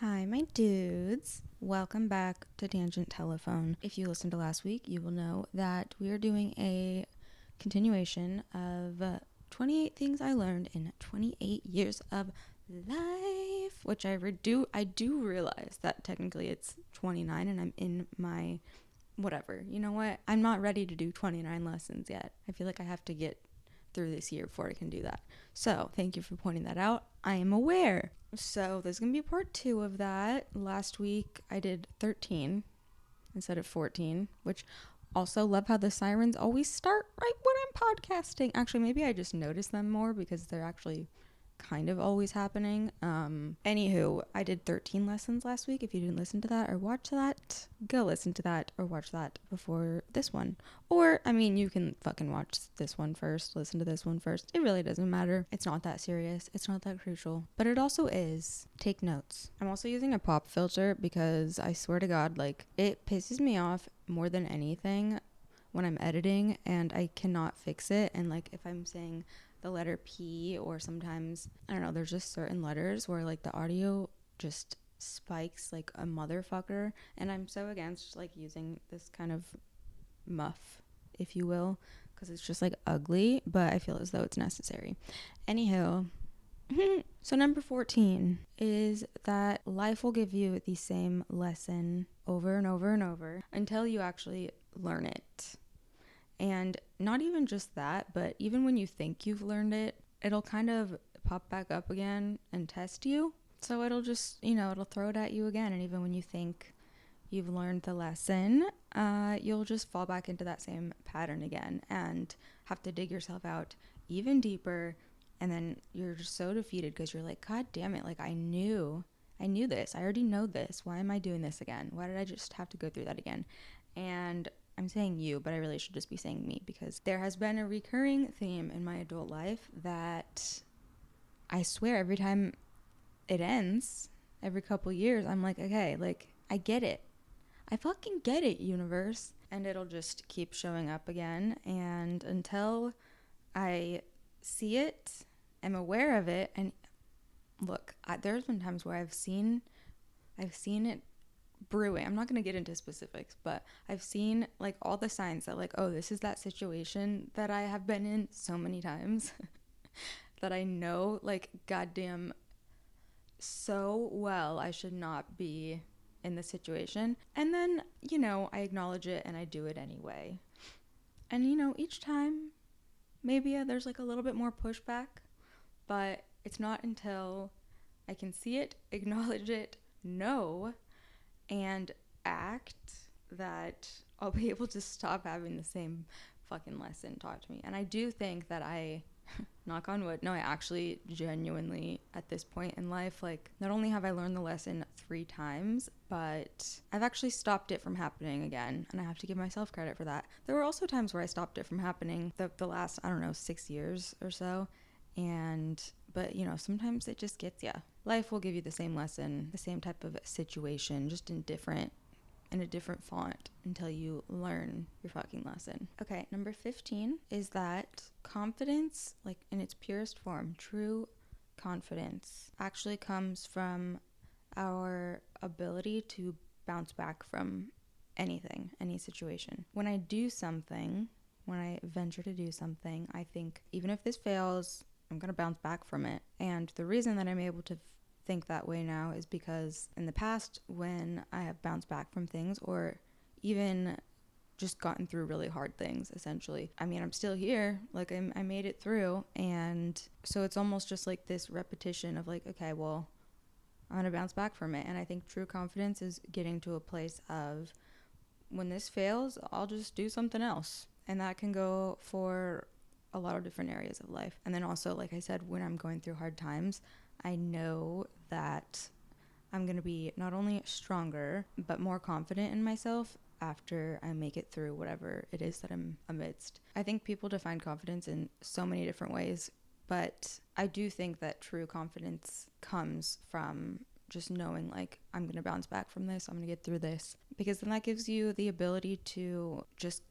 Hi, my dudes. Welcome back to Tangent Telephone. If you listened to last week, you will know that we are doing a continuation of 28 things I learned in 28 years of life, which I do realize that technically it's 29 and I'm in my whatever. You know what? I'm not ready to do 29 lessons yet. I feel like I have to get through this year before I can do that. So thank you for pointing that out. I am aware. So there's going to be part 2 of that. Last week I did 13 instead of 14, which also love how the sirens always start right when I'm podcasting. Actually, maybe I just notice them more because they're actually kind of always happening. Anywho, I did 13 lessons last week. If you didn't listen to that or watch that, go listen to that or watch that before this one. Or, I mean, you can fucking watch this one first, listen to this one first. It really doesn't matter. It's not that serious. It's not that crucial. But it also is. Take notes. I'm also using a pop filter because I swear to God, like, it pisses me off more than anything when I'm editing and I cannot fix it. And like, if I'm saying the letter P, or sometimes, I don't know, there's just certain letters where like the audio just spikes like a motherfucker, and I'm so against like using this kind of muff, if you will, because it's just like ugly, but I feel as though it's necessary. Anywho, so number 14 is that life will give you the same lesson over and over and over until you actually learn it. And not even just that, but even when you think you've learned it, it'll kind of pop back up again and test you. So it'll just, it'll throw it at you again. And even when you think you've learned the lesson, you'll just fall back into that same pattern again and have to dig yourself out even deeper. And then you're just so defeated because you're like, God damn it, like I knew this. I already know this. Why am I doing this again? Why did I just have to go through that again? And I'm saying you, but I really should just be saying me, because there has been a recurring theme in my adult life that I swear every time it ends, every couple years, I'm like, okay, like I get it. I fucking get it, universe. And it'll just keep showing up again. And until I see it, am aware of it, and look, there's been times where I've seen it brewing. I'm not going to get into specifics, but I've seen like all the signs that like, oh, this is that situation that I have been in so many times that I know like goddamn so well I should not be in this situation. And then, I acknowledge it and I do it anyway. And each time maybe there's like a little bit more pushback, but it's not until I can see it, acknowledge it, know, and act that I'll be able to stop having the same fucking lesson taught to me. And I do think that I, knock on wood, no, I actually genuinely at this point in life, like not only have I learned the lesson 3 times, but I've actually stopped it from happening again. And I have to give myself credit for that. There were also times where I stopped it from happening the last, 6 years or so. But sometimes it just gets ya. Life will give you the same lesson, the same type of situation, just in a different font until you learn your fucking lesson. Okay, number 15 is that confidence, like in its purest form, true confidence, actually comes from our ability to bounce back from anything, any situation. When I venture to do something, I think even if this fails, I'm going to bounce back from it. And the reason that I'm able to think that way now is because in the past, when I have bounced back from things or even just gotten through really hard things, essentially, I mean, I'm still here, like I made it through. And so it's almost just like this repetition of like, okay, well, I'm going to bounce back from it. And I think true confidence is getting to a place of, when this fails, I'll just do something else. And that can go for a lot of different areas of life. And then also, like I said, when I'm going through hard times, I know that I'm going to be not only stronger, but more confident in myself after I make it through whatever it is that I'm amidst. I think people define confidence in so many different ways, but I do think that true confidence comes from just knowing like, I'm going to bounce back from this, I'm going to get through this, because then that gives you the ability to just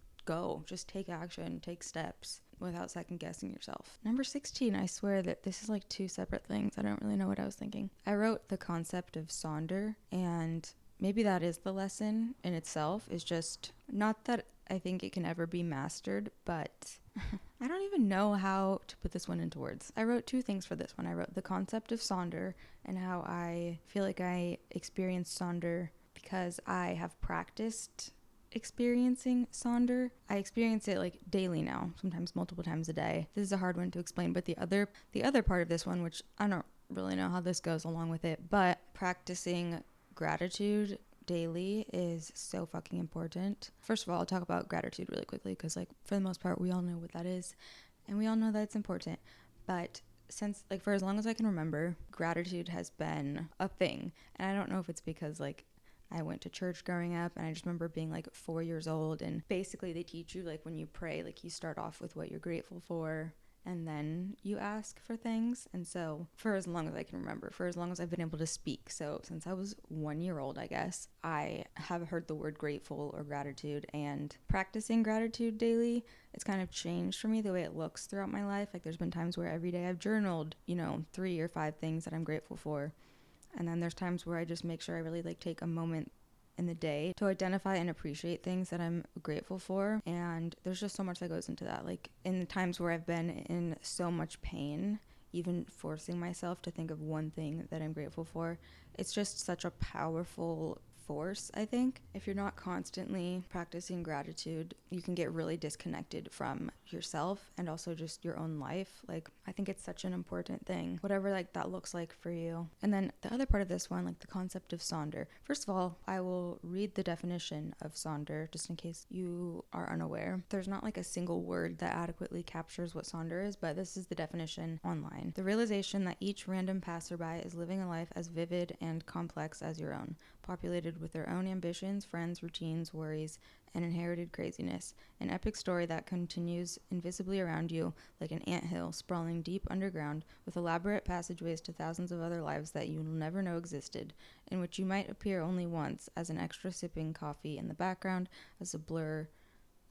take action, take steps, without second guessing yourself. Number 16, I swear that this is like two separate things. I don't really know what I was thinking. I wrote the concept of sonder, and maybe that is the lesson in itself, is just not that I think it can ever be mastered, but I don't even know how to put this one into words. I wrote two things for this one. I wrote the concept of sonder and how I feel like I experience sonder because I have practiced experiencing sonder. I experience it like daily now, sometimes multiple times a day. This is a hard one to explain, but the other part of this one, which I don't really know how this goes along with it, but practicing gratitude daily is so fucking important. First of all, I'll talk about gratitude really quickly because, like, for the most part, we all know what that is and we all know that it's important. But since, like, for as long as I can remember, gratitude has been a thing. And I don't know if it's because, like, I went to church growing up, and I just remember being like 4 years old, and basically they teach you, like, when you pray, like, you start off with what you're grateful for and then you ask for things. And so for as long as I can remember, for as long as I've been able to speak, so since I was 1 year old, I guess, I have heard the word grateful or gratitude, and practicing gratitude daily, it's kind of changed for me the way it looks throughout my life. Like, there's been times where every day I've journaled, 3 or 5 things that I'm grateful for. And then there's times where I just make sure I really, like, take a moment in the day to identify and appreciate things that I'm grateful for. And there's just so much that goes into that. Like, in the times where I've been in so much pain, even forcing myself to think of one thing that I'm grateful for, it's just such a powerful force, I think. If you're not constantly practicing gratitude, you can get really disconnected from yourself and also just your own life. Like, I think it's such an important thing, whatever, like, that looks like for you. And then the other part of this one, like, the concept of sonder. First of all, I will read the definition of sonder just in case you are unaware. There's not like a single word that adequately captures what sonder is, but this is the definition online. The realization that each random passerby is living a life as vivid and complex as your own, populated with their own ambitions, friends, routines, worries, and inherited craziness. An epic story that continues invisibly around you like an anthill sprawling deep underground with elaborate passageways to thousands of other lives that you will never know existed, in which you might appear only once as an extra sipping coffee in the background, as a blur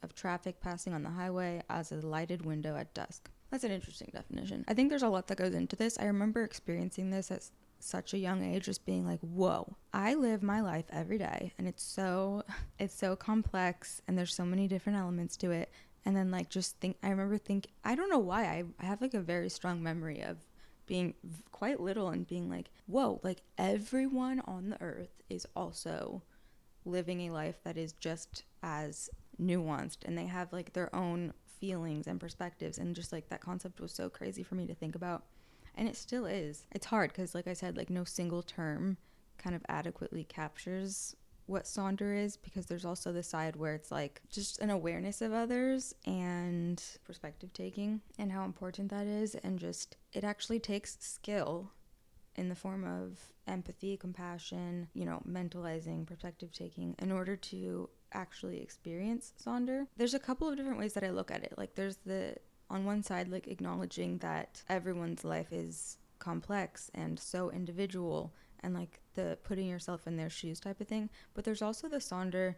of traffic passing on the highway, as a lighted window at dusk. That's an interesting definition. I think there's a lot that goes into this. I remember experiencing this at such a young age, just being like, whoa, I live my life every day, and it's so complex, and there's so many different elements to it. And then, like, I don't know why, I have like a very strong memory of being quite little and being like, whoa, like, everyone on the earth is also living a life that is just as nuanced, and they have like their own feelings and perspectives, and just like that concept was so crazy for me to think about. And it still is. It's hard because, like I said, like, no single term kind of adequately captures what sonder is, because there's also the side where it's like just an awareness of others and perspective taking and how important that is. And just, it actually takes skill in the form of empathy, compassion, mentalizing, perspective taking, in order to actually experience sonder. There's a couple of different ways that I look at it. Like, there's on one side, like, acknowledging that everyone's life is complex and so individual, and like the putting yourself in their shoes type of thing. But there's also the sonder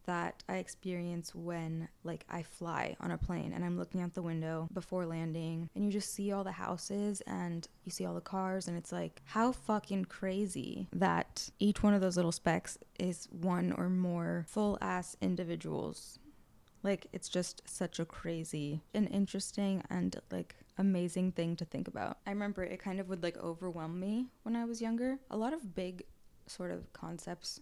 that I experience when, like, I fly on a plane and I'm looking out the window before landing, and you just see all the houses and you see all the cars, and it's like, how fucking crazy that each one of those little specks is one or more full ass individuals. Like, it's just such a crazy and interesting and, like, amazing thing to think about. I remember it kind of would, like, overwhelm me when I was younger. A lot of big sort of concepts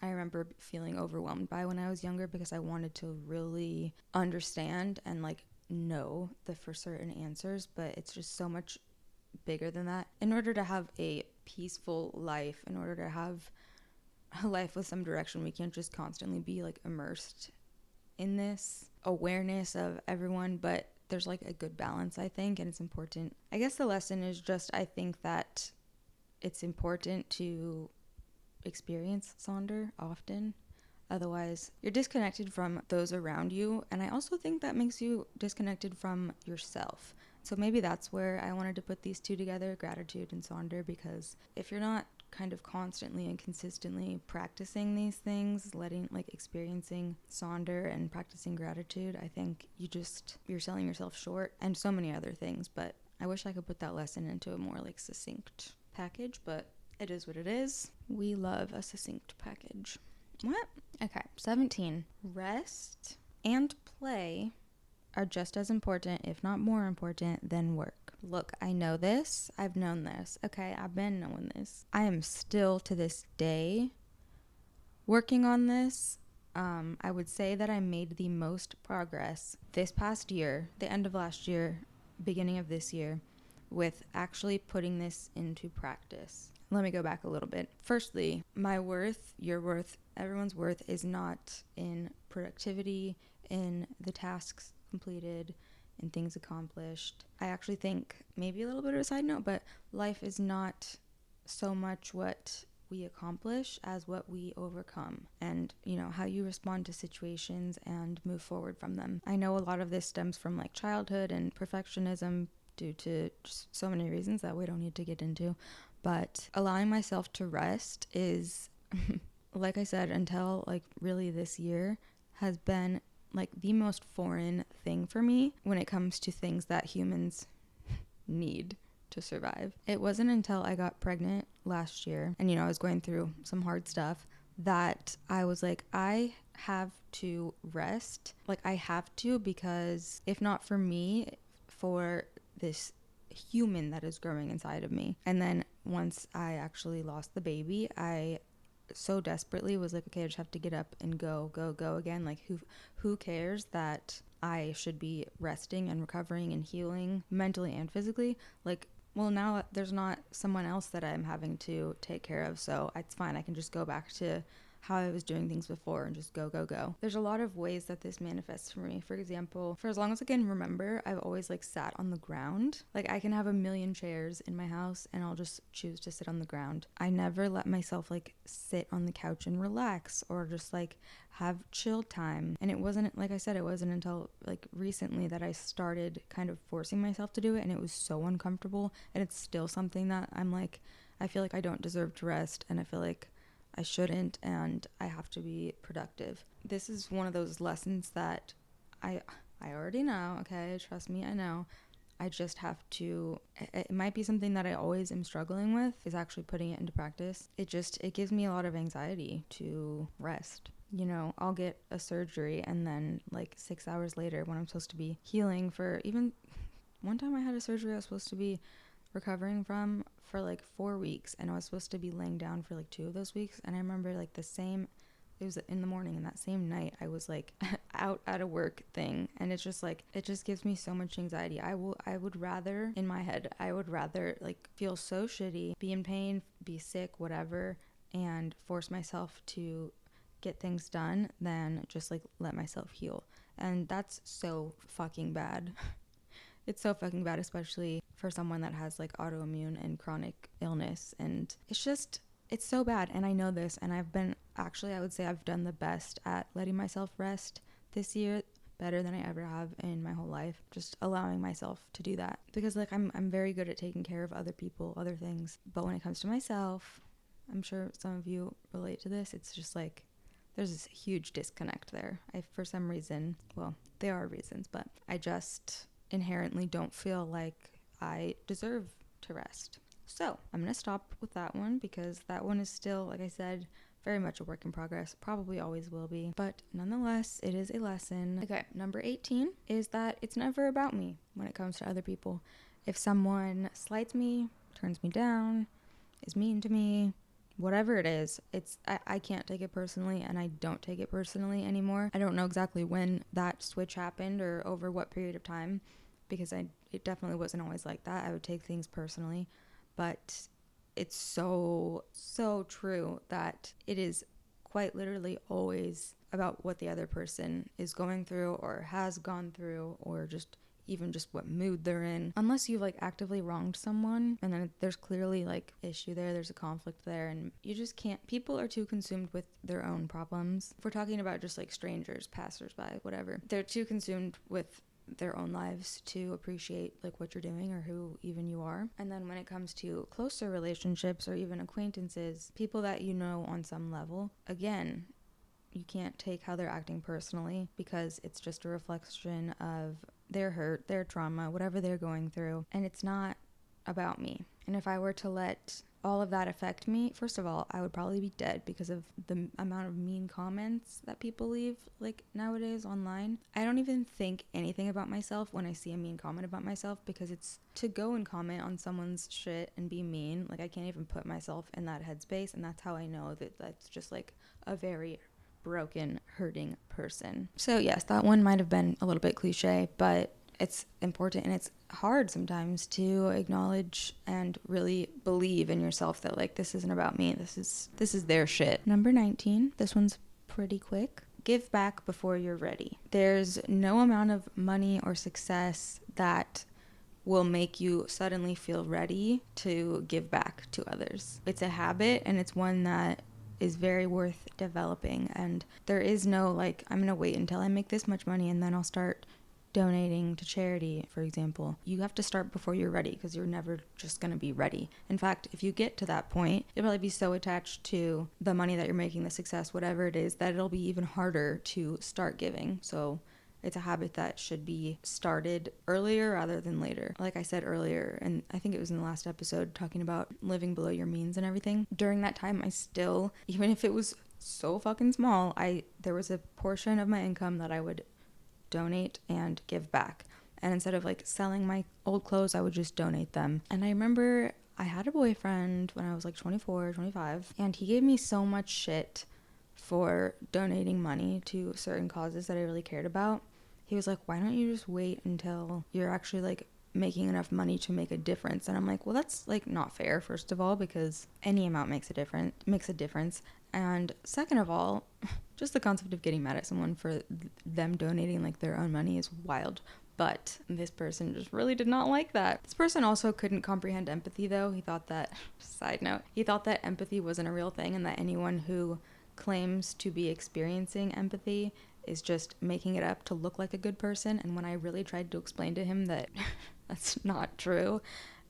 I remember feeling overwhelmed by when I was younger, because I wanted to really understand and, like, know the for certain answers, but it's just so much bigger than that. In order to have a peaceful life, in order to have a life with some direction, we can't just constantly be, like, immersed in this awareness of everyone, but there's, like, a good balance, I think, and it's important. I guess the lesson is just, I think that it's important to experience sonder often, otherwise you're disconnected from those around you, and I also think that makes you disconnected from yourself. So maybe that's where I wanted to put these two together, gratitude and sonder, because if you're not kind of constantly and consistently practicing these things, experiencing sonder and practicing gratitude, I think you're selling yourself short, and so many other things. But I wish I could put that lesson into a more like succinct package, but it is what it is. We love a succinct package. What? Okay, 17. Rest and play are just as important, if not more important, than work. Look, I know this. I've known this. Okay, I've been knowing this. I am still to this day working on this. I would say that I made the most progress this past year, the end of last year, beginning of this year, with actually putting this into practice. Let me go back a little bit. Firstly, my worth, your worth, everyone's worth is not in productivity, in the tasks completed, in things accomplished. I actually think, maybe a little bit of a side note, but life is not so much what we accomplish as what we overcome, and how you respond to situations and move forward from them. I know a lot of this stems from like childhood and perfectionism due to just so many reasons that we don't need to get into, but allowing myself to rest is like I said, until like really this year, has been like the most foreign thing for me when it comes to things that humans need to survive. It wasn't until I got pregnant last year and I was going through some hard stuff that I was like, I have to rest. Like I have to, because if not for me, for this human that is growing inside of me. And then once I actually lost the baby, I so desperately was like, okay, I just have to get up and go again. Like who cares that I should be resting and recovering and healing mentally and physically? Like, well, now there's not someone else that I'm having to take care of, so it's fine. I can just go back to how I was doing things before and just go. There's a lot of ways that this manifests for me. For example, for as long as I can remember, I've always like sat on the ground. Like I can have a million chairs in my house and I'll just choose to sit on the ground. I never let myself like sit on the couch and relax or just like have chill time. And it wasn't, like I said, it wasn't until like recently that I started kind of forcing myself to do it, and it was so uncomfortable. And it's still something that I'm like, I feel like I don't deserve to rest, and I feel like I shouldn't, and I have to be productive. This is one of those lessons that I already know, okay? Trust me, I know. I just have to, it might be something that I always am struggling with, is actually putting it into practice. It gives me a lot of anxiety to rest. I'll get a surgery and then like 6 hours later, when I'm supposed to be healing for, even one time I had a surgery I was supposed to be recovering from for like 4 weeks, and I was supposed to be laying down for like 2 of those weeks. And I remember like it was in the morning, and that same night I was like out at a work thing, and it's just like, it just gives me so much anxiety. I would rather, in my head, I would rather like feel so shitty, be in pain, be sick, whatever, and force myself to get things done than just like let myself heal. And that's so fucking bad. It's so fucking bad, especially for someone that has like autoimmune and chronic illness. And it's so bad. And I know this, and I would say I've done the best at letting myself rest this year, better than I ever have in my whole life. Just allowing myself to do that, because like I'm very good at taking care of other people, other things. But when it comes to myself, I'm sure some of you relate to this. It's just like, there's this huge disconnect there. For some reason, well, there are reasons, but I just inherently don't feel like I deserve to rest. So I'm going to stop with that one, because that one is still, like I said, very much a work in progress. Probably always will be. But nonetheless, it is a lesson. Okay, number 18 is that it's never about me when it comes to other people. If someone slights me, turns me down, is mean to me, whatever it is, I can't take it personally, and I don't take it personally anymore. I don't know exactly when that switch happened or over what period of time, because it definitely wasn't always like that. I would take things personally, but it's so true that it is quite literally always about what the other person is going through or has gone through, or just even just what mood they're in. Unless you've like actively wronged someone, and then there's clearly like issue there's a conflict there, and you just can't, people are too consumed with their own problems. If we're talking about just like strangers, passersby, whatever, they're too consumed with their own lives to appreciate like what you're doing or who even you are. And then when it comes to closer relationships or even acquaintances, people that you know on some level, again, you can't take how they're acting personally because it's just a reflection of their hurt, their trauma, whatever they're going through, and it's not about me. And if I were to let all of that affect me, first of all, I would probably be dead because of the amount of mean comments that people leave like nowadays online. I don't even think anything about myself when I see a mean comment about myself, because it's to go and comment on someone's shit and be mean. Like, I can't even put myself in that headspace, and that's how I know that that's just like a very broken, hurting person. So yes, that one might have been a little bit cliche, but it's important, and it's hard sometimes to acknowledge and really believe in yourself that like, this isn't about me, this is their shit. Number 19, this one's pretty quick. Give back before you're ready. There's no amount of money or success that will make you suddenly feel ready to give back to others. It's a habit, and it's one that is very worth developing, and there is no like, I'm gonna wait until I make this much money and then I'll start donating to charity, for example. You have to start before you're ready, because you're never just going to be ready. In fact, if you get to that point, you'll probably be so attached to the money that you're making, the success, whatever it is, that it'll be even harder to start giving. So it's a habit that should be started earlier rather than later. Like I said earlier, and I think it was in the last episode, talking about living below your means and everything. During that time, I still, even if it was so fucking small, there was a portion of my income that I would donate and give back. And instead of like selling my old clothes, I would just donate them. And I remember I had a boyfriend when I was like 24, 25, and he gave me so much shit for donating money to certain causes that I really cared about. He was like, why don't you just wait until you're actually like making enough money to make a difference? And I'm like, well, that's like not fair, first of all, because any amount makes a difference. And second of all, just the concept of getting mad at someone for them donating like their own money is wild. But this person just really did not like that. This person also couldn't comprehend empathy, though. He thought that, side note, he thought that empathy wasn't a real thing, and that anyone who claims to be experiencing empathy is just making it up to look like a good person. And when I really tried to explain to him that that's not true,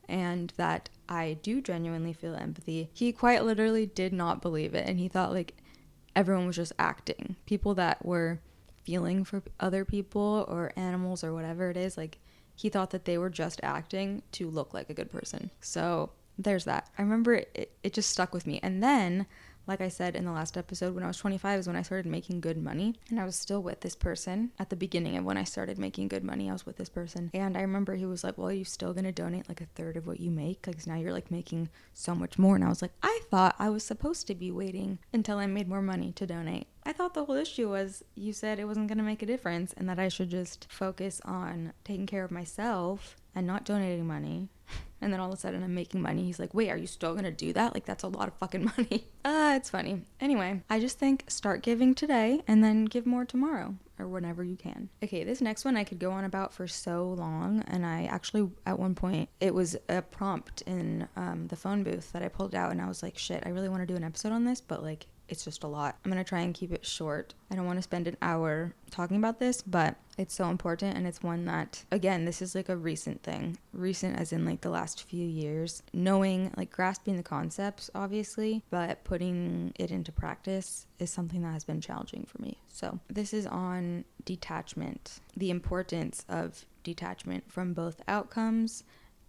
and that I do genuinely feel empathy, he quite literally did not believe it, and he thought like everyone was just acting. People that were feeling for other people or animals or whatever it is, like, he thought that they were just acting to look like a good person. So there's that. I remember it just stuck with me. And then, like I said in the last episode, when I was 25 is when I started making good money, and I was still with this person. At the beginning of when I started making good money, I was with this person, and I remember he was like, well, are you still gonna donate like a third of what you make? Like, now you're like making so much more. And I was like, I thought I was supposed to be waiting until I made more money to donate. I thought the whole issue was you said it wasn't gonna make a difference, and that I should just focus on taking care of myself and not donating money. And then all of a sudden I'm making money. He's like, wait, are you still gonna do that? Like, that's a lot of fucking money. It's funny. Anyway, I just think start giving today and then give more tomorrow, or whenever you can. Okay, this next one I could go on about for so long, and I actually, at one point, it was a prompt in the phone booth that I pulled out, and I was like, shit, I really want to do an episode on this, but like, it's just a lot. I'm going to try and keep it short. I don't want to spend an hour talking about this, but it's so important, and it's one that, again, this is like a recent thing. Recent as in like the last few years. Knowing, like, grasping the concepts, obviously, but putting it into practice is something that has been challenging for me. So this is on detachment. The importance of detachment from both outcomes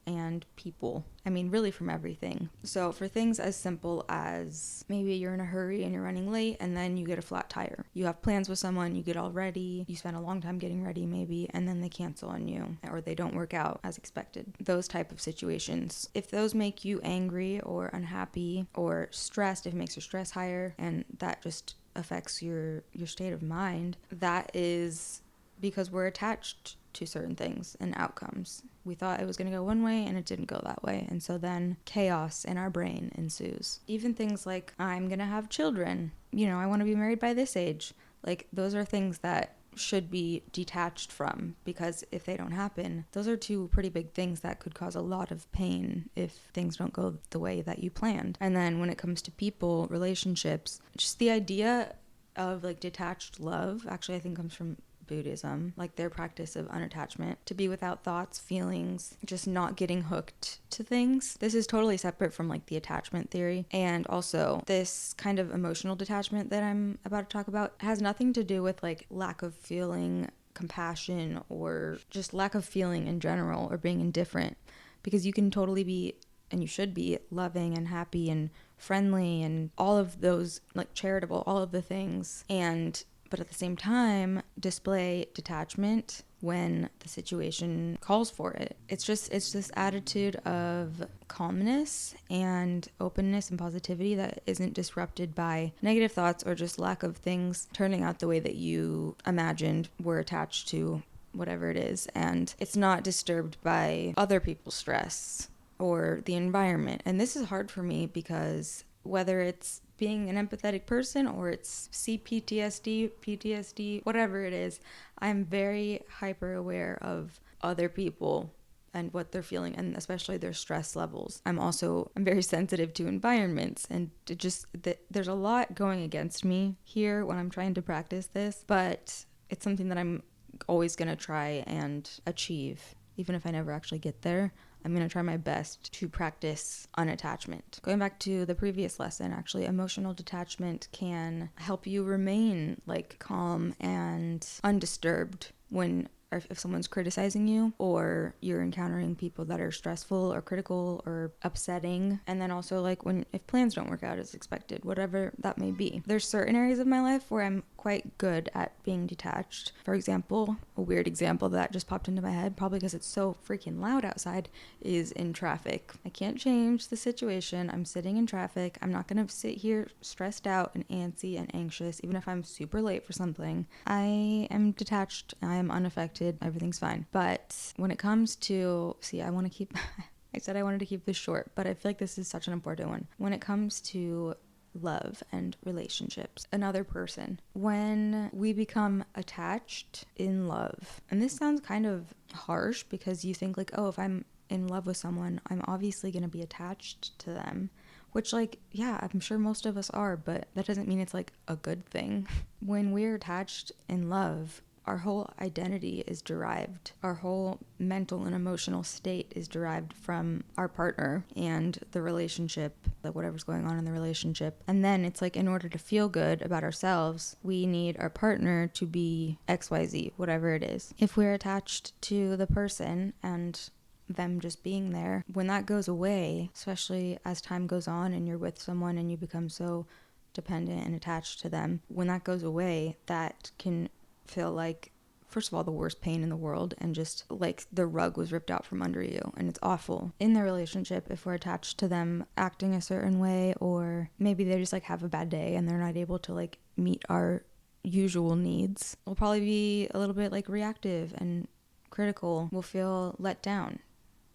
and people. I mean, really from everything. So for things as simple as maybe you're in a hurry and you're running late, and then you get a flat tire. You have plans with someone, you get all ready, you spend a long time getting ready maybe, and then they cancel on you, or they don't work out as expected. Those type of situations. If those make you angry or unhappy or stressed, if it makes your stress higher, and that just affects your state of mind, that is because we're attached to certain things and outcomes. We thought it was going to go one way and it didn't go that way. And so then chaos in our brain ensues. Even things like, I'm going to have children. You know, I want to be married by this age. Like, those are things that should be detached from, because if they don't happen, those are two pretty big things that could cause a lot of pain if things don't go the way that you planned. And then when it comes to people, relationships, just the idea of like detached love, actually I think comes from Buddhism, like their practice of unattachment, to be without thoughts, feelings, just not getting hooked to things. This is totally separate from like the attachment theory. And also this kind of emotional detachment that I'm about to talk about has nothing to do with like lack of feeling compassion or just lack of feeling in general or being indifferent, because you can totally be, and you should be, loving and happy and friendly and all of those, like charitable, all of the things, but at the same time display detachment when the situation calls for it. It's this attitude of calmness and openness and positivity that isn't disrupted by negative thoughts or just lack of things turning out the way that you imagined were attached to whatever it is. And it's not disturbed by other people's stress or the environment. And this is hard for me because whether it's being an empathetic person or it's CPTSD, PTSD, whatever it is, I'm very hyper aware of other people and what they're feeling, and especially their stress levels. I'm very sensitive to environments, and there's a lot going against me here when I'm trying to practice this, but it's something that I'm always going to try and achieve. Even if I never actually get there, I'm going to try my best to practice unattachment. Going back to the previous lesson, actually, emotional detachment can help you remain like calm and undisturbed when if someone's criticizing you or you're encountering people that are stressful or critical or upsetting. And then also like if plans don't work out as expected, whatever that may be. There's certain areas of my life where I'm quite good at being detached. For example, a weird example that just popped into my head, probably because it's so freaking loud outside, is in traffic. I can't change the situation. I'm sitting in traffic. I'm not going to sit here stressed out and antsy and anxious, even if I'm super late for something. I am detached. I am unaffected. Everything's fine. But when it comes to, I want to keep, I said I wanted to keep this short, but I feel like this is such an important one. When it comes to love and relationships, another person, when we become attached in love, and this sounds kind of harsh because you think like, oh, if I'm in love with someone, I'm obviously going to be attached to them, which like, yeah, I'm sure most of us are, but that doesn't mean it's like a good thing. When we're attached in love, our whole identity is derived. Our whole mental and emotional state is derived from our partner and the relationship, like whatever's going on in the relationship. And then it's like, in order to feel good about ourselves, we need our partner to be XYZ, whatever it is. If we're attached to the person and them just being there, when that goes away, especially as time goes on and you're with someone and you become so dependent and attached to them, when that goes away, that can feel like, first of all, the worst pain in the world, and just like the rug was ripped out from under you, and it's awful. In the relationship, if we're attached to them acting a certain way, or maybe they just like have a bad day and they're not able to like meet our usual needs, we'll probably be a little bit like reactive and critical. We'll feel let down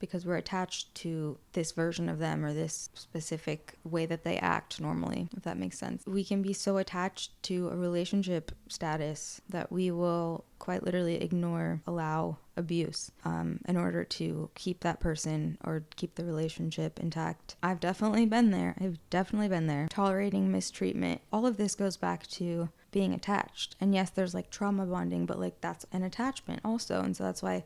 because we're attached to this version of them or this specific way that they act normally, if that makes sense. We can be so attached to a relationship status that we will quite literally allow abuse in order to keep that person or keep the relationship intact. I've definitely been there. Tolerating mistreatment. All of this goes back to being attached. And yes, there's like trauma bonding, but like that's an attachment also. And so that's why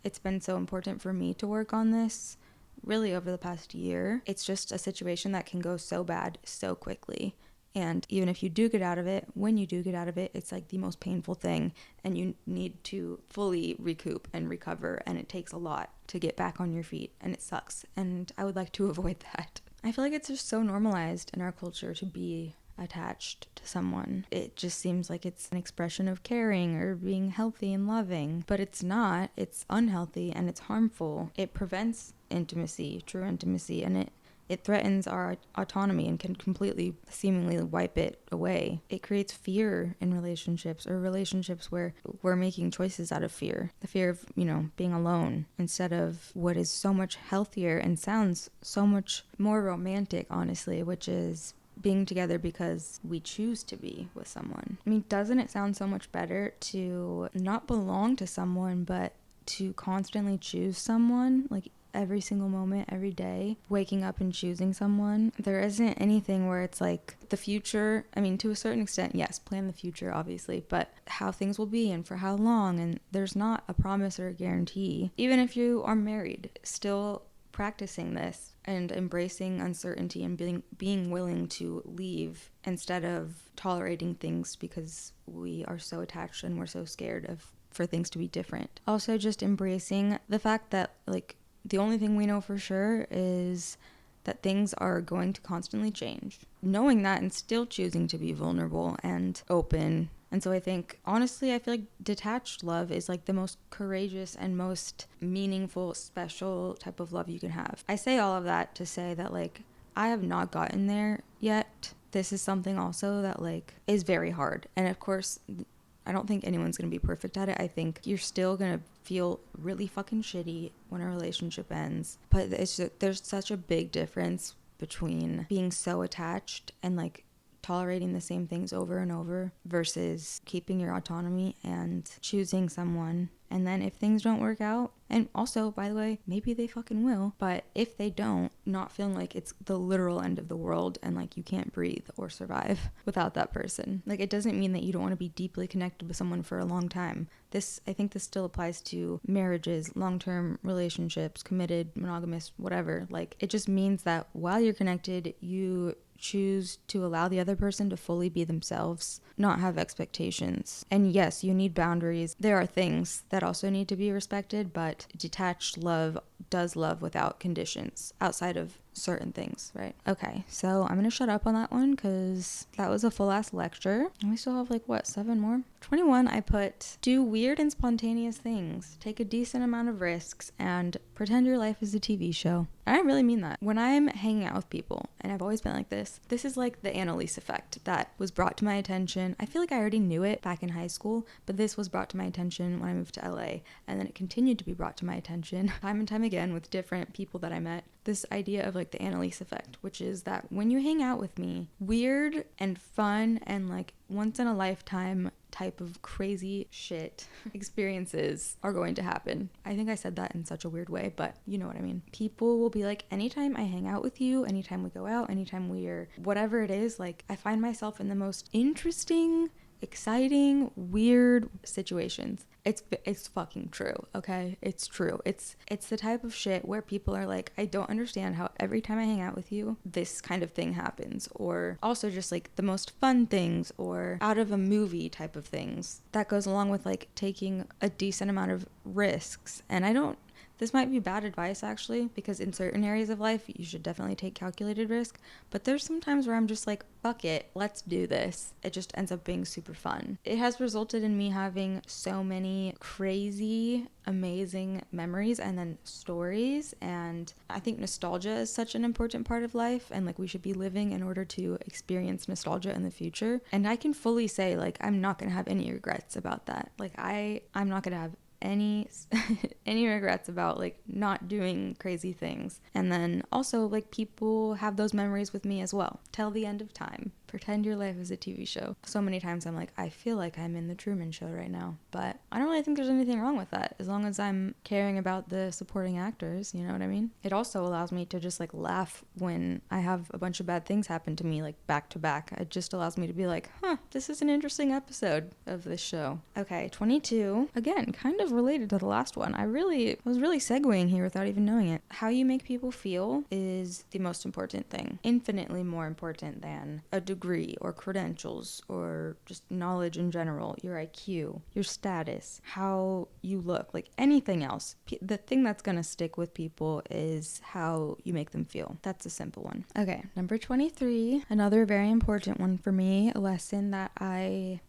it's been so important for me to work on this really over the past year. It's just a situation that can go so bad so quickly. And even if you do get out of it, when you do get out of it, it's like the most painful thing. And you need to fully recoup and recover. And it takes a lot to get back on your feet. And it sucks. And I would like to avoid that. I feel like it's just so normalized in our culture to be attached to someone. It just seems like it's an expression of caring or being healthy and loving, but it's not. It's unhealthy and it's harmful. It prevents intimacy, true intimacy, and it threatens our autonomy and can completely seemingly wipe it away. It creates fear in relationships, or relationships where we're making choices out of fear. The fear of, being alone, instead of what is so much healthier and sounds so much more romantic, honestly, which is being together because we choose to be with someone. I mean, doesn't it sound so much better to not belong to someone, but to constantly choose someone? Like, every single moment, every day, waking up and choosing someone. There isn't anything where it's like the future. I mean, to a certain extent, yes, plan the future, obviously, but how things will be and for how long. And there's not a promise or a guarantee. Even if you are married, still practicing this and embracing uncertainty and being willing to leave instead of tolerating things because we are so attached and we're so scared of for things to be different. Also, just embracing the fact that like the only thing we know for sure is that things are going to constantly change. Knowing that and still choosing to be vulnerable and open. And so I think, honestly, I feel like detached love is like the most courageous and most meaningful, special type of love you can have. I say all of that to say that like I have not gotten there yet. This is something also that like is very hard. And of course, I don't think anyone's going to be perfect at it. I think you're still going to feel really fucking shitty when a relationship ends. But it's just, there's such a big difference between being so attached and like tolerating the same things over and over versus keeping your autonomy and choosing someone. And then if things don't work out, and also, by the way, maybe they fucking will, but if they don't, not feeling like it's the literal end of the world and like you can't breathe or survive without that person. Like, it doesn't mean that you don't want to be deeply connected with someone for a long time. I think this still applies to marriages, long-term relationships, committed, monogamous, whatever. Like, it just means that while you're connected, you choose to allow the other person to fully be themselves, not have expectations. And yes, you need boundaries. There are things that also need to be respected, but detached love does love without conditions outside of certain things, right? Okay, so I'm gonna shut up on that one because that was a full ass lecture. And we still have like, what, 7 more? 21, I put, do weird and spontaneous things, take a decent amount of risks, and pretend your life is a TV show. And I really mean that. When I'm hanging out with people, and I've always been like this is like the Annalise effect that was brought to my attention. I feel like I already knew it back in high school, but this was brought to my attention when I moved to LA, and then it continued to be brought to my attention time and time again with different people that I met. This idea of like the Annalise effect, which is that when you hang out with me, weird and fun and like once in a lifetime type of crazy shit experiences are going to happen. I think I said that in such a weird way, but you know what I mean. People will be like, anytime I hang out with you, anytime we go out, anytime we're whatever it is, like I find myself in the most interesting, exciting, weird situations. It's fucking true, okay? It's true. It's the type of shit where people are like, I don't understand how every time I hang out with you, this kind of thing happens. Or also just like the most fun things or out of a movie type of things. That goes along with like taking a decent amount of risks. And this might be bad advice actually, because in certain areas of life, you should definitely take calculated risk. But there's some times where I'm just like, fuck it, let's do this. It just ends up being super fun. It has resulted in me having so many crazy, amazing memories and then stories. And I think nostalgia is such an important part of life. And like we should be living in order to experience nostalgia in the future. And I can fully say like, I'm not going to have any regrets about that. Like I'm not going to have any regrets about like not doing crazy things. And then also like people have those memories with me as well till the end of time. Pretend your life is a TV show. So many times I'm like, I feel like I'm in the Truman Show right now, but I don't really think there's anything wrong with that as long as I'm caring about the supporting actors, you know what I mean? It also allows me to just like laugh when I have a bunch of bad things happen to me like back to back. It just allows me to be like, this is an interesting episode of this show. Okay, 22, again, kind of related to the last one. I was really segueing here without even knowing it. How you make people feel is the most important thing. Infinitely more important than a degree or credentials or just knowledge in general, your IQ, your status, how you look, like anything else. The thing that's going to stick with people is how you make them feel. That's a simple one. Okay, number 23, another very important one for me, a lesson that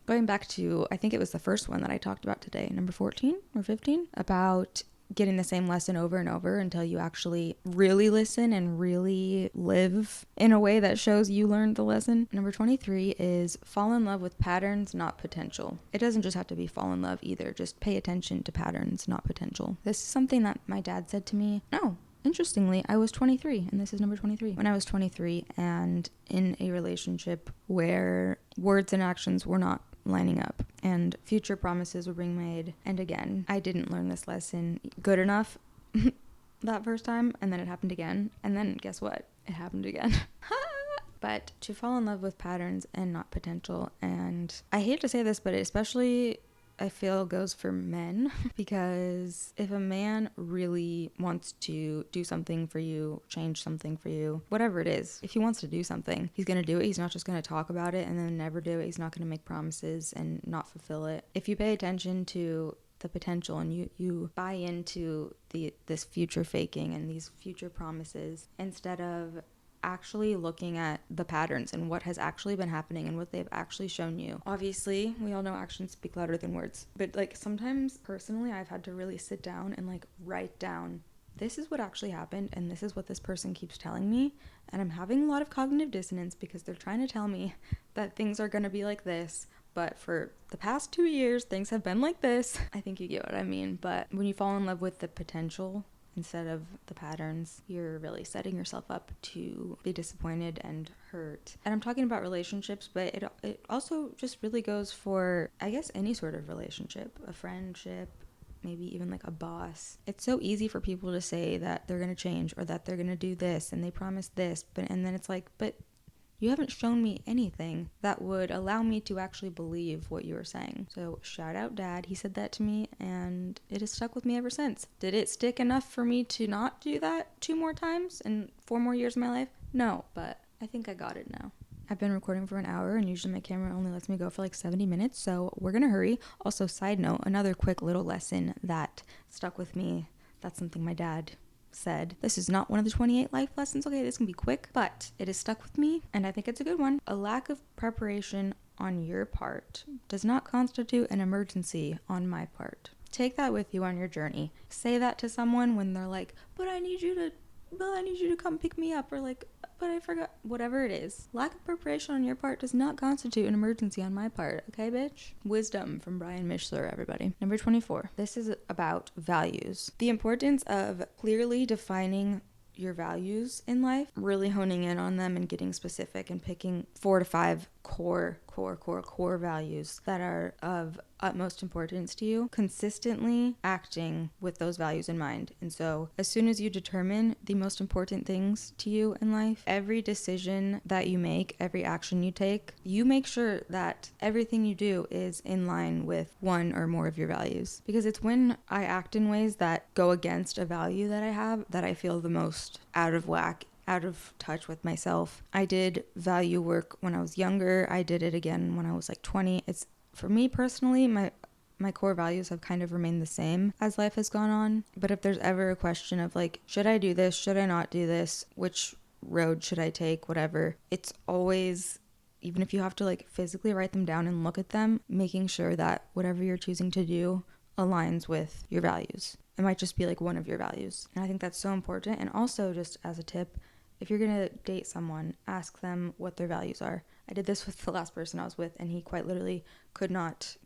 going back to, I think it was the first one that I talked about today, number 14 or 15, about getting the same lesson over and over until you actually really listen and really live in a way that shows you learned the lesson. Number 23 is fall in love with patterns, not potential. It doesn't just have to be fall in love either. Just pay attention to patterns, not potential. This is something that my dad said to me. Interestingly, I was 23, and this is number 23. When I was 23 and in a relationship where words and actions were not lining up and future promises were being made, and again, I didn't learn this lesson good enough that first time, and then it happened again, and then guess what? It happened again. But to fall in love with patterns and not potential, and I hate to say this, but especially I feel goes for men, because if a man really wants to do something for you, change something for you, whatever it is, if he wants to do something, he's going to do it. He's not just going to talk about it and then never do it. He's not going to make promises and not fulfill it. If you pay attention to the potential and you buy into this future faking and these future promises instead of actually looking at the patterns and what has actually been happening and what they've actually shown you. Obviously, we all know actions speak louder than words, but like sometimes personally I've had to really sit down and like write down, this is what actually happened and this is what this person keeps telling me, and I'm having a lot of cognitive dissonance because they're trying to tell me that things are going to be like this, but for the past 2 years things have been like this. I think you get what I mean. But when you fall in love with the potential instead of the patterns, you're really setting yourself up to be disappointed and hurt. And I'm talking about relationships, but it also just really goes for, I guess, any sort of relationship, a friendship, maybe even like a boss. It's so easy for people to say that they're going to change or that they're going to do this and they promise this, and then it's like, but you haven't shown me anything that would allow me to actually believe what you were saying. So shout out Dad. He said that to me and it has stuck with me ever since. Did it stick enough for me to not do that 2 more times and 4 more years of my life? No, but I think I got it now. I've been recording for an hour and usually my camera only lets me go for like 70 minutes, so we're gonna hurry. Also, side note, another quick little lesson that stuck with me. That's something my dad said. This is not one of the 28 life lessons, okay? This can be quick, but it has stuck with me and I think it's a good one. A lack of preparation on your part does not constitute an emergency on my part. Take that with you on your journey. Say that to someone when they're like, but I need you to come pick me up, or like, but I forgot, whatever it is. Lack of preparation on your part does not constitute an emergency on my part, okay, bitch? Wisdom from Brian Mishler, everybody. Number 24. This is about values. The importance of clearly defining your values in life, really honing in on them and getting specific and picking 4 to 5 core values that are of utmost importance to you, consistently acting with those values in mind. And so as soon as you determine the most important things to you in life, every decision that you make, every action you take, you make sure that everything you do is in line with one or more of your values. Because it's when I act in ways that go against a value that I have that I feel the most out of whack, out of touch with myself. I did value work when I was younger. I did it again when I was like 20. It's, for me personally, my core values have kind of remained the same as life has gone on. But if there's ever a question of like, should I do this? Should I not do this? Which road should I take? Whatever. It's always, even if you have to like physically write them down and look at them, making sure that whatever you're choosing to do aligns with your values. It might just be like one of your values. And I think that's so important. And also, just as a tip, if you're going to date someone, ask them what their values are. I did this with the last person I was with, and he quite literally couldn't.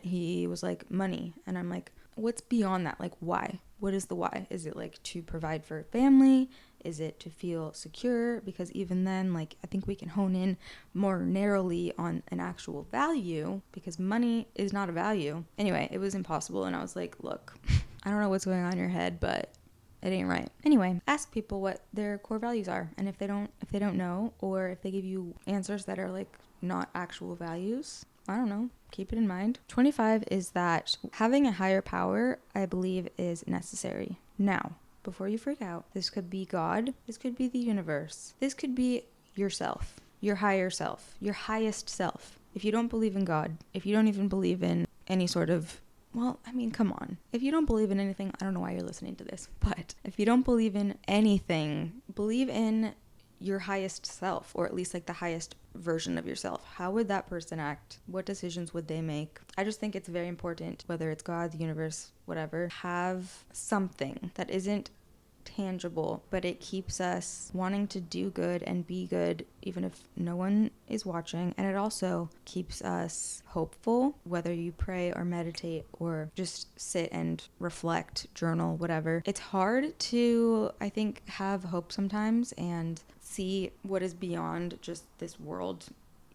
He was like, money. And I'm like, what's beyond that? Like, why? What is the why? Is it like to provide for a family? Is it to feel secure? Because even then, like, I think we can hone in more narrowly on an actual value, because money is not a value. Anyway, it was impossible. And I was like, look, I don't know what's going on in your head, but it ain't right. Anyway, ask people what their core values are. And if they don't know, or if they give you answers that are like not actual values, I don't know, keep it in mind. 25 is that having a higher power, I believe, is necessary. Now, before you freak out, this could be God, this could be the universe, this could be yourself, your higher self, your highest self. If you don't believe in God, if you don't even believe in any sort of, well, I mean, come on. If you don't believe in anything, I don't know why you're listening to this, but if you don't believe in anything, believe in your highest self, or at least like the highest version of yourself. How would that person act? What decisions would they make? I just think it's very important, whether it's God, the universe, whatever, have something that isn't tangible, but it keeps us wanting to do good and be good even if no one is watching. And it also keeps us hopeful, whether you pray or meditate or just sit and reflect, journal, whatever. It's hard to, I think, have hope sometimes and see what is beyond just this world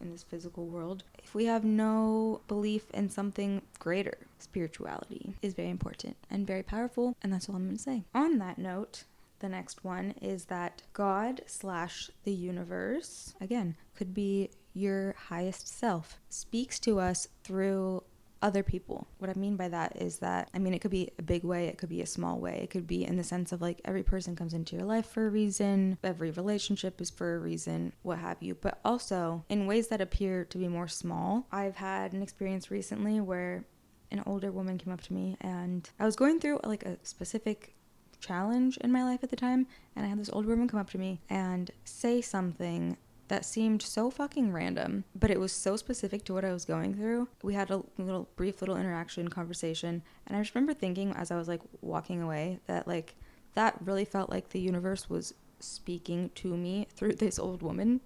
in this physical world if we have no belief in something greater. Spirituality is very important and very powerful, and that's all I'm going to say. On that note, the next one is that God/the universe, again, could be your highest self, speaks to us through other people. What I mean by that is that, it could be a big way, it could be a small way, it could be in the sense of like every person comes into your life for a reason, every relationship is for a reason, what have you, but also in ways that appear to be more small. I've had an experience recently where an older woman came up to me, and I was going through like a specific challenge in my life at the time, and I had this older woman come up to me and say something that seemed so fucking random, but it was so specific to what I was going through. We had a brief little interaction, conversation, and I just remember thinking as I was like walking away that like that really felt like the universe was speaking to me through this old woman.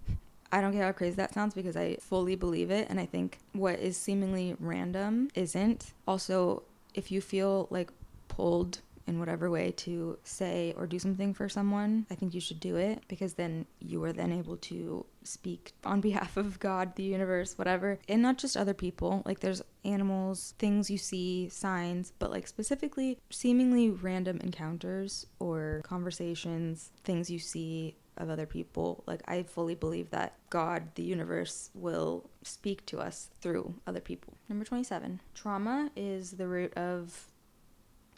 I don't care how crazy that sounds because I fully believe it, and I think what is seemingly random isn't. Also, if you feel like pulled in whatever way to say or do something for someone, I think you should do it, because then you are then able to speak on behalf of God, the universe, whatever, and not just other people. Like there's animals, things you see, signs, but like specifically seemingly random encounters or conversations, things you see of other people. Like I fully believe that God, the universe, will speak to us through other people. Number 27, trauma is the root of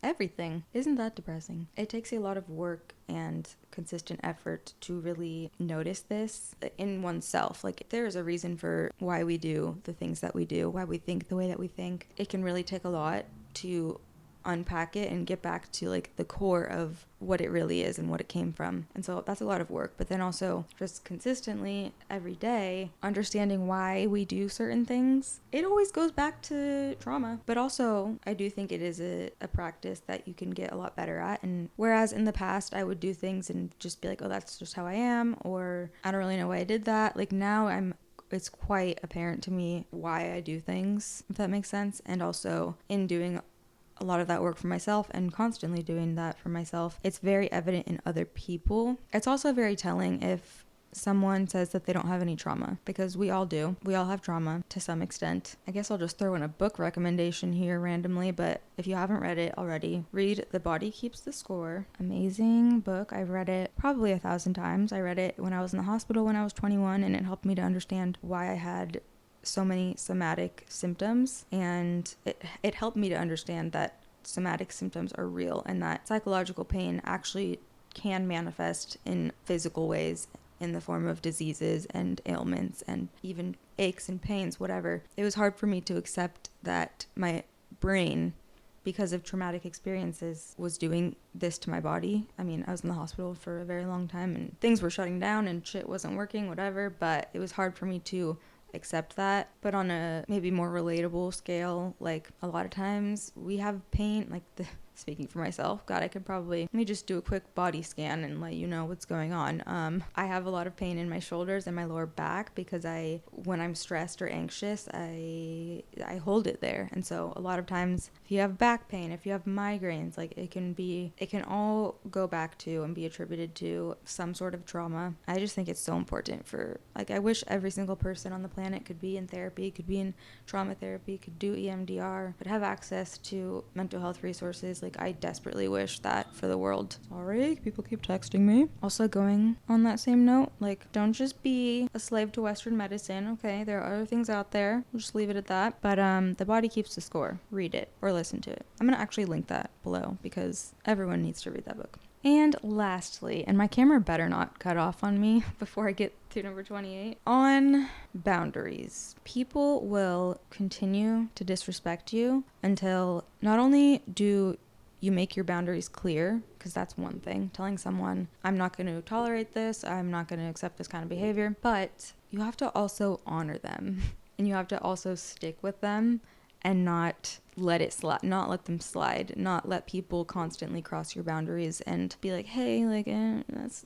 everything. Isn't that depressing? It takes a lot of work and consistent effort to really notice this in oneself. Like there is a reason for why we do the things that we do, why we think the way that we think. It can really take a lot to unpack it and get back to like the core of what it really is and what it came from. And so that's a lot of work, but then also just consistently every day understanding why we do certain things. It always goes back to trauma, but also I do think it is a practice that you can get a lot better at. And whereas in the past I would do things and just be like, oh, that's just how I am, or I don't really know why I did that. Like now it's quite apparent to me why I do things, if that makes sense. And also in doing a lot of that work for myself and constantly doing that for myself, it's very evident in other people. It's also very telling if someone says that they don't have any trauma, because we all do. We all have trauma to some extent. I guess I'll just throw in a book recommendation here randomly, but if you haven't read it already, read The Body Keeps the Score. Amazing book. I've read it probably 1,000 times. I read it when I was in the hospital when I was 21, and it helped me to understand why I had so many somatic symptoms, and it helped me to understand that somatic symptoms are real and that psychological pain actually can manifest in physical ways in the form of diseases and ailments and even aches and pains, whatever. It was hard for me to accept that my brain, because of traumatic experiences, was doing this to my body. I was in the hospital for a very long time and things were shutting down and shit wasn't working, whatever, but it was hard for me to accept that. But on a maybe more relatable scale, like a lot of times we have pain, like speaking for myself, God, I could probably, let me just do a quick body scan and let you know what's going on. I have a lot of pain in my shoulders and my lower back because when I'm stressed or anxious, I hold it there. And so a lot of times if you have back pain, if you have migraines, like it can all go back to and be attributed to some sort of trauma. I just think it's so important I wish every single person on the planet could be in therapy, could be in trauma therapy, could do EMDR, could have access to mental health resources. Like I desperately wish that for the world. Sorry, people keep texting me. Also, going on that same note, like don't just be a slave to Western medicine. Okay, there are other things out there. We'll just leave it at that. But The Body Keeps the Score. Read it or listen to it. I'm gonna actually link that below because everyone needs to read that book. And lastly, and my camera better not cut off on me before I get to number 28, on boundaries. People will continue to disrespect you until not only do you make your boundaries clear, because that's one thing, telling someone, I'm not going to tolerate this, I'm not going to accept this kind of behavior, but you have to also honor them and you have to also stick with them and not let it slide, not let them slide, not let people constantly cross your boundaries and be like, hey, like,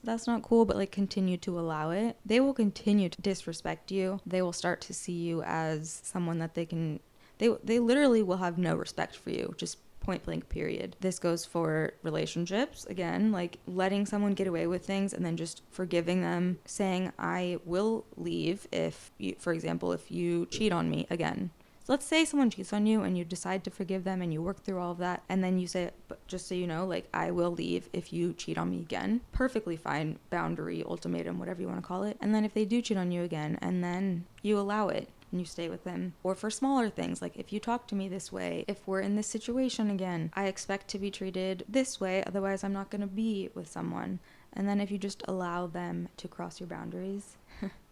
that's not cool, but like continue to allow it. They will continue to disrespect you. They will start to see you as someone that they literally will have no respect for you, just point blank period. This goes for relationships, again, like letting someone get away with things and then just forgiving them, saying I will leave if you, for example, if you cheat on me again. So let's say someone cheats on you and you decide to forgive them and you work through all of that, and then you say, but just so you know, like, I will leave if you cheat on me again. Perfectly fine boundary, ultimatum, whatever you want to call it. And then if they do cheat on you again, and then you allow it and you stay with them. Or for smaller things, like if you talk to me this way, if we're in this situation again, I expect to be treated this way, otherwise I'm not going to be with someone. And then if you just allow them to cross your boundaries,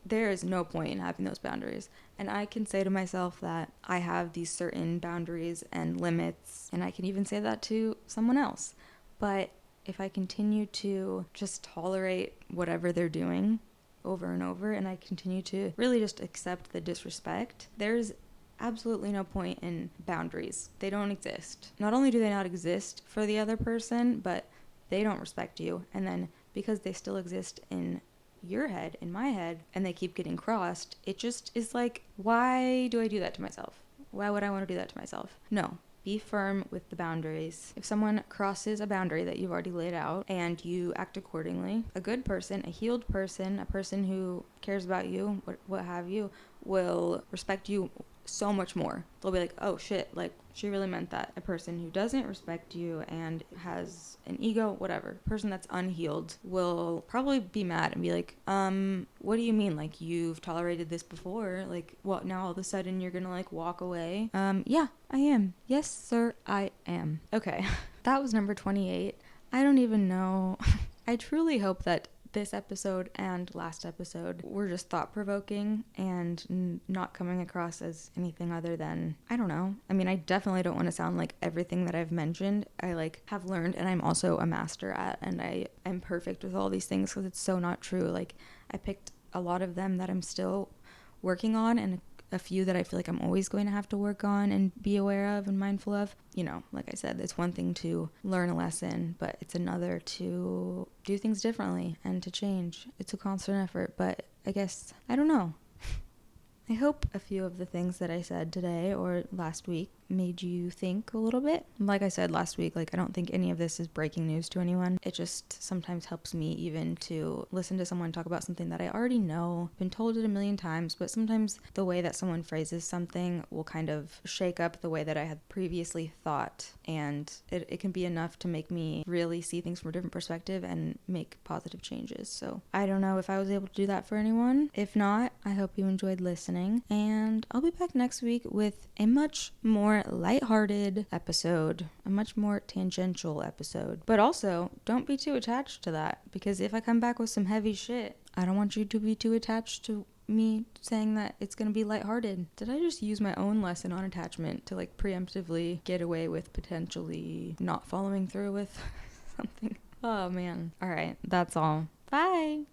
there is no point in having those boundaries. And I can say to myself that I have these certain boundaries and limits, and I can even say that to someone else. But if I continue to just tolerate whatever they're doing over and over, and I continue to really just accept the disrespect, there's absolutely no point in boundaries. They don't exist. Not only do they not exist for the other person, but they don't respect you. And then because they still exist in your head, in my head, and they keep getting crossed, it just is like, why do I do that to myself? Why would I want to do that to myself? No. Be firm with the boundaries. If someone crosses a boundary that you've already laid out and you act accordingly, a good person, a healed person, a person who cares about you, what have you, will respect you so much more. They'll be like, oh shit, like she really meant that. A person who doesn't respect you and has an ego, whatever, person that's unhealed will probably be mad and be like, what do you mean? Like, you've tolerated this before, like what, now all of a sudden you're gonna like walk away? Yeah, I am. Yes sir, I am. Okay. That was number 28. I don't even know. I truly hope that this episode and last episode were just thought-provoking and not coming across as anything other than, I don't know. I mean, I definitely don't want to sound like everything that I've mentioned I like have learned and I'm also a master at, and I'm perfect with all these things, because it's so not true. Like, I picked a lot of them that I'm still working on, and a few that I feel like I'm always going to have to work on and be aware of and mindful of. You know, like I said, it's one thing to learn a lesson, but it's another to do things differently and to change. It's a constant effort, but I guess, I don't know. I hope a few of the things that I said today or last week made you think a little bit. Like I said last week, like, I don't think any of this is breaking news to anyone. It just sometimes helps me even to listen to someone talk about something that I already know, been told it a million times, but sometimes the way that someone phrases something will kind of shake up the way that I had previously thought, and it can be enough to make me really see things from a different perspective and make positive changes. So I don't know if I was able to do that for anyone. If not, I hope you enjoyed listening, and I'll be back next week with a much more lighthearted episode, a much more tangential episode. But also, don't be too attached to that, because if I come back with some heavy shit, I don't want you to be too attached to me saying that it's gonna be lighthearted. Did I just use my own lesson on attachment to like preemptively get away with potentially not following through with something? Oh man. All right, that's all. Bye.